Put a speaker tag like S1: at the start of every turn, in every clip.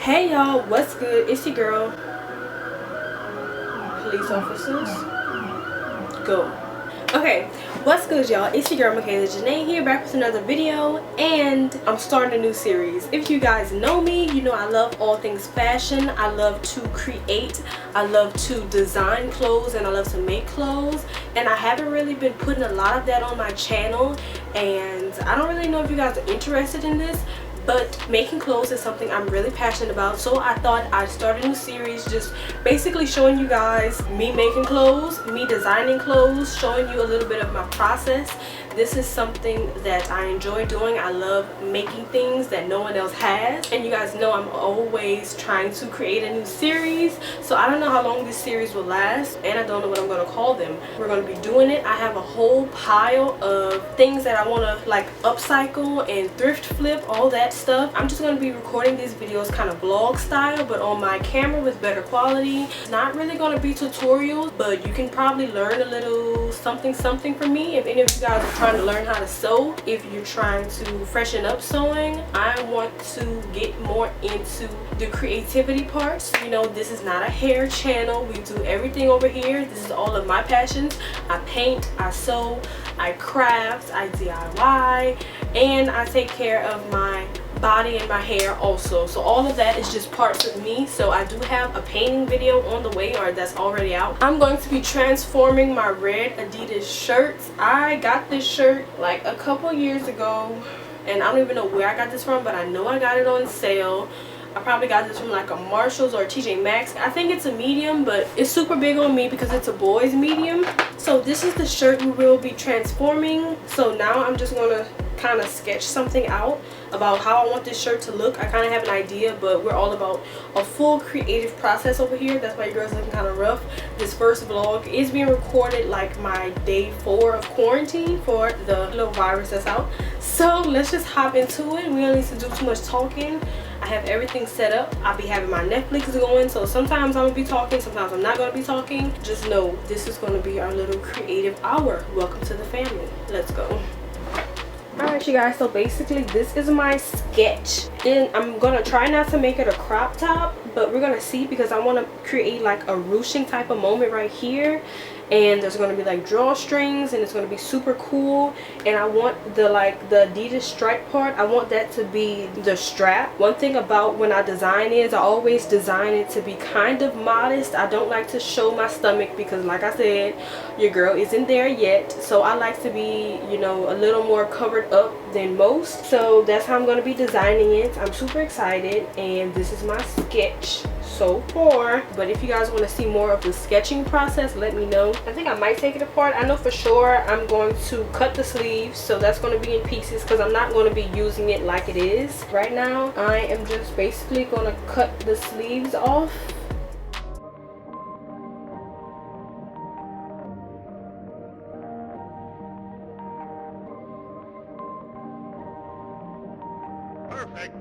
S1: Hey y'all, what's good? It's your girl, police officers. Go. Okay, what's good y'all? It's your girl Michaela Janae here, back with another video, and I'm starting a new series. If you guys know me, you know I love all things fashion. I love to create, I love to design clothes, and I love to make clothes, and I haven't really been putting a lot of that on my channel, and I don't really know if you guys are interested in this, but making clothes is something I'm really passionate about. So I thought I'd start a new series just basically showing you guys me making clothes, me designing clothes, showing you a little bit of my process. This is something that I enjoy doing. I love making things that no one else has, and you guys know I'm always trying to create a new series. So I don't know how long this series will last, and I don't know what I'm going to call them. We're going to be doing it. I have a whole pile of things that I want to like upcycle and thrift flip, all that stuff. I'm just going to be recording these videos kind of vlog style, but on my camera with better quality. It's not really going to be tutorials, but you can probably learn a little something from me. If any of you guys are trying to learn how to sew, if you're trying to freshen up sewing, I want to get more into the creativity parts. You know, this is not a hair channel. We do everything over here. This is all of my passions. I paint, I sew, I craft, I DIY, and I take care of my body and my hair also. So all of that is just parts of me. So I do have a painting video on the way, or that's already out. I'm going to be transforming my red Adidas shirts. I got this shirt like a couple years ago, and I don't even know where I got this from, but I know I got it on sale. I probably got this from like a Marshalls or a TJ Maxx. I think it's a medium, but it's super big on me because it's a boy's medium. So this is the shirt we will be transforming. So now I'm just gonna kind of sketch something out about how I want this shirt to look. I kind of have an idea, but we're all about a full creative process over here. That's why your girl's looking kind of rough. This first vlog is being recorded like my day 4 of quarantine for the little virus that's out. So let's just hop into it. We don't need to do too much talking. I have everything set up. I'll be having my Netflix going, so sometimes I'm gonna be talking, sometimes I'm not gonna be talking. Just know this is gonna be our little creative hour. Welcome to the family. Let's go. Alright you guys, so basically this is my sketch, and I'm gonna try not to make it a crop top, but we're gonna see, because I want to create like a ruching type of moment right here, and there's going to be like drawstrings, and it's going to be super cool. And I want the Adidas stripe part, I want that to be the strap. One thing about when I design is I always design it to be kind of modest. I don't like to show my stomach because, like I said, your girl isn't there yet, so I like to be, you know, a little more covered up than most. So that's how I'm going to be designing it. I'm super excited, and this is my sketch so far. But if you guys want to see more of the sketching process, let me know. I think I might take it apart. I know for sure I'm going to cut the sleeves, so that's going to be in pieces because I'm not going to be using it like it is right now. I am just basically going to cut the sleeves off.
S2: Perfect.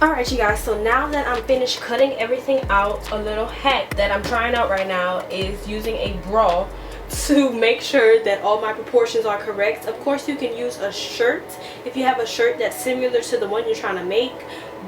S1: Alright you guys, so now that I'm finished cutting everything out, a little hack that I'm trying out right now is using a bra to make sure that all my proportions are correct. Of course you can use a shirt if you have a shirt that's similar to the one you're trying to make,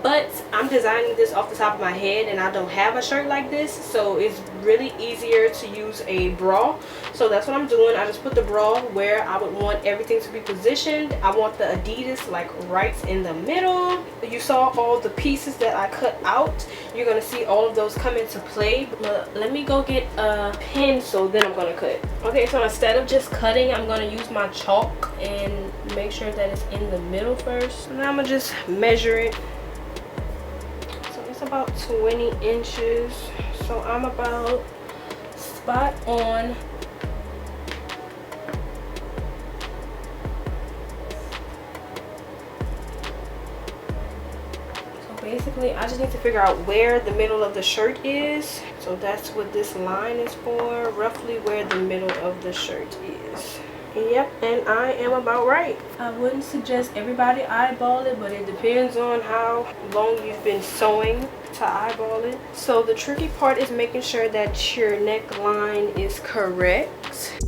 S1: but I'm designing this off the top of my head and I don't have a shirt like this, so it's really easier to use a bra. So that's what I'm doing. I just put the bra where I would want everything to be positioned. I want the Adidas like right in the middle. You saw all the pieces that I cut out. You're gonna see all of those come into play. Let me go get a pencil, then I'm gonna cut. Okay, so instead of just cutting, I'm gonna use my chalk and make sure that it's in the middle first. And I'm gonna just measure it. About 20 inches, so I'm about spot on. So basically I just need to figure out where the middle of the shirt is, so that's what this line is for, roughly where the middle of the shirt is. Yep, and I am about right. I wouldn't suggest everybody eyeball it, but it depends on how long you've been sewing to eyeball it. So the tricky part is making sure that your neckline is correct.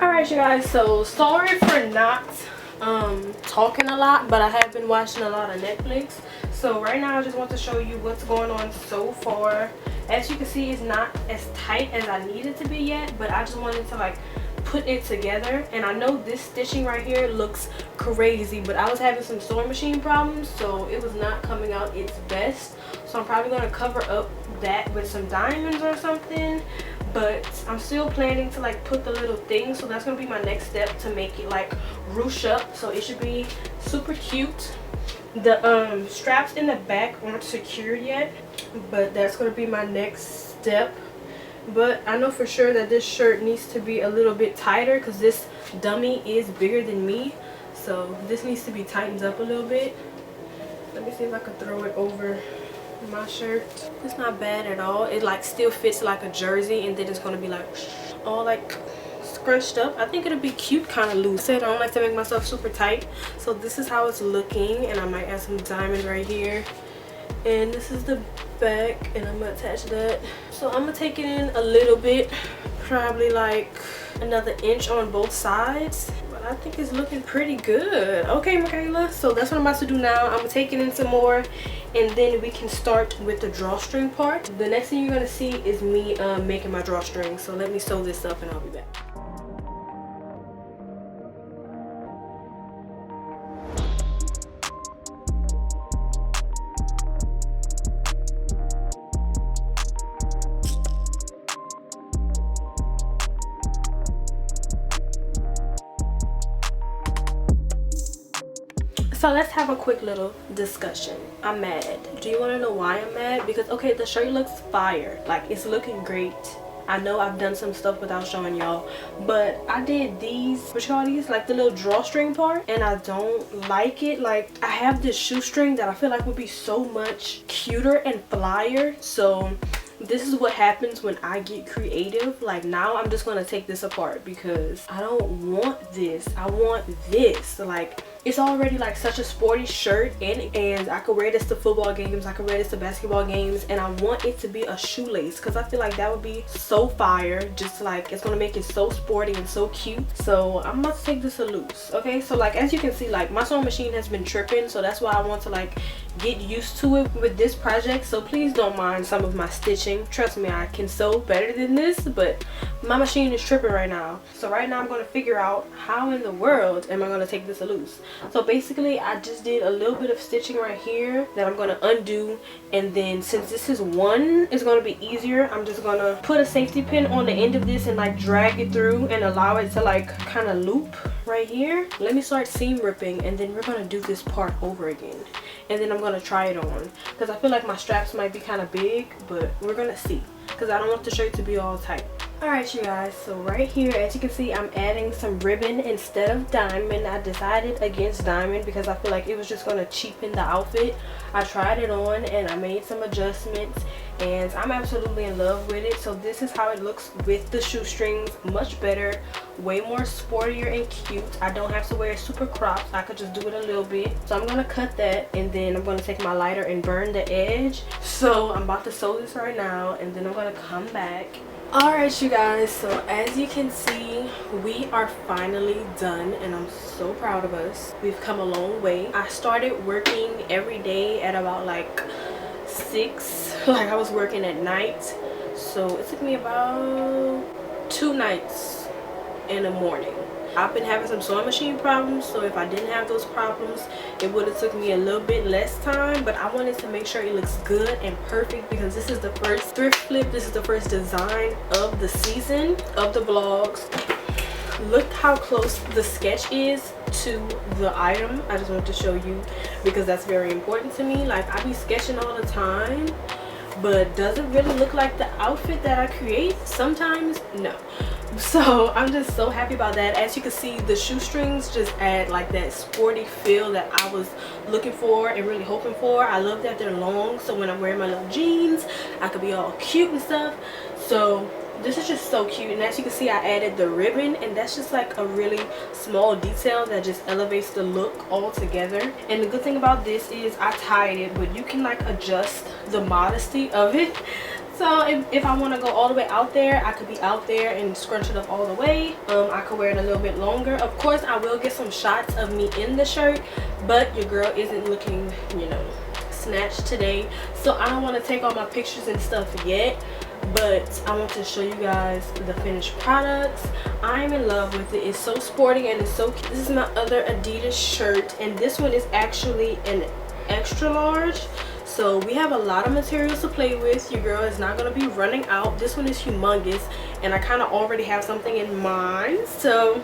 S1: Alright you guys, so sorry for not talking a lot, but I have been watching a lot of Netflix. So right now I just want to show you what's going on so far. As you can see, it's not as tight as I need it to be yet, but I just wanted to like put it together. And I know this stitching right here looks crazy, but I was having some sewing machine problems, so it was not coming out its best. So I'm probably going to cover up that with some diamonds or something, but I'm still planning to like put the little things, so that's going to be my next step to make it like ruche up, so it should be super cute. The straps in the back aren't secured yet, but that's going to be my next step. But I know for sure that this shirt needs to be a little bit tighter because this dummy is bigger than me, so this needs to be tightened up a little bit. Let me see if I can throw it over my shirt. It's not bad at all. It like still fits like a jersey, and then it's going to be like all like scrunched up. I think it'll be cute, kind of loose. I don't like to make myself super tight, so this is how it's looking. And I might add some diamonds right here, and this is the back, and I'm gonna attach that. So I'm gonna take it in a little bit, probably like another inch on both sides. but I think it's looking pretty good. Okay, Michaela, so that's what I'm about to do now. I'm gonna take it in some more, and then we can start with the drawstring part. The next thing you're gonna see is me making my drawstring. So let me sew this up and I'll be back. So let's have a quick little discussion. I'm mad. Do you want to know why I'm mad? Because okay, the shirt looks fire. Like, it's looking great. I know I've done some stuff without showing y'all, but I did these, what you call these, like the little drawstring part, and I don't like it. Like, I have this shoestring that I feel like would be so much cuter and flyer. So this is what happens when I get creative. Like, now I'm just gonna take this apart because I don't want this. I want this. Like, it's already like such a sporty shirt, and I could wear this to football games, I could wear this to basketball games, and I want it to be a shoelace because I feel like that would be so fire. Just like, it's gonna make it so sporty and so cute. So I'm about to take this a loose. Okay, so like, as you can see, like, my sewing machine has been tripping, so that's why I want to like get used to it with this project. So please don't mind some of my stitching. Trust me, I can sew better than this, but my machine is tripping right now. So right now I'm going to figure out how in the world am I going to take this a loose. So basically, I just did a little bit of stitching right here that I'm going to undo, and then since this is one, it's going to be easier. I'm just going to put a safety pin on the end of this and like drag it through and allow it to like kind of loop right here. Let me start seam ripping, and then we're going to do this part over again, and then I'm going to try it on because I feel like my straps might be kind of big, but we're going to see because I don't want the shirt to be all tight. Alright, you guys, so right here, as you can see, I'm adding some ribbon instead of diamond. I decided against diamond because I feel like it was just going to cheapen the outfit. I tried it on and I made some adjustments, and I'm absolutely in love with it. So this is how it looks with the shoestrings. Much better, way more sportier and cute. I don't have to wear super cropped. I could just do it a little bit. So I'm going to cut that, and then I'm going to take my lighter and burn the edge. So I'm about to sew this right now, and then I'm going to come back. Alright, you guys, so as you can see, we are finally done, and I'm so proud of us. We've come a long way. I started working every day at about like 6, like I was working at night, so it took me about 2 nights in the morning. I've been having some sewing machine problems, so if I didn't have those problems, it would have took me a little bit less time, but I wanted to make sure it looks good and perfect because this is the first thrift flip. This is the first design of the season of the vlogs. Look how close the sketch is to the item. I just wanted to show you because that's very important to me. Like, I be sketching all the time, but does it really look like the outfit that I create? Sometimes no. So I'm just so happy about that. As you can see, the shoestrings just add like that sporty feel that I was looking for and really hoping for. I love that they're long, so when I'm wearing my little jeans, I could be all cute and stuff. So this is just so cute. And as you can see, I added the ribbon, and that's just like a really small detail that just elevates the look all together. And the good thing about this is I tied it, but you can like adjust the modesty of it. So if I want to go all the way out there, I could be out there and scrunch it up all the way. I could wear it a little bit longer. Of course, I will get some shots of me in the shirt, but your girl isn't looking, you know, snatched today. So I don't want to take all my pictures and stuff yet, but I want to show you guys the finished products. I'm in love with it. It's so sporty and it's so cute. This is my other Adidas shirt, and this one is actually an extra large. So we have a lot of materials to play with. Your girl is not going to be running out. This one is humongous, and I kind of already have something in mind. So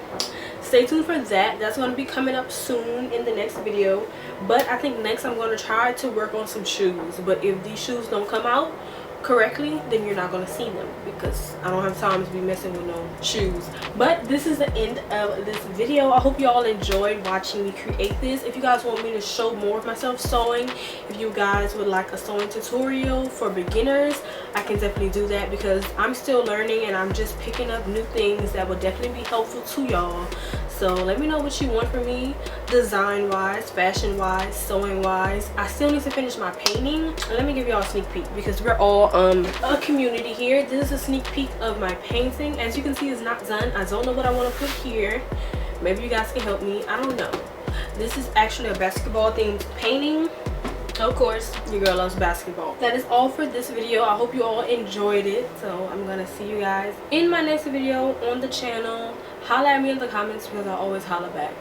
S1: stay tuned for that. That's going to be coming up soon in the next video. But I think next I'm going to try to work on some shoes. But if these shoes don't come out correctly, then you're not going to see them because I don't have time to be messing with no shoes. But this is the end of this video. I hope you all enjoyed watching me create this. If you guys want me to show more of myself sewing, if you guys would like a sewing tutorial for beginners, I can definitely do that because I'm still learning and I'm just picking up new things that will definitely be helpful to y'all. So let me know what you want from me, design wise, fashion wise, sewing wise. I still need to finish my painting. Let me give y'all a sneak peek because we're all a community here. This is a sneak peek of my painting. As you can see, it's not done. I don't know what I want to put here Maybe you guys can help me. I don't know. This is actually a basketball themed painting. Of course, your girl loves basketball. That is all for this video. I hope you all enjoyed it. So I'm gonna see you guys in my next video on the channel. Holla at me in the comments because I always holla back.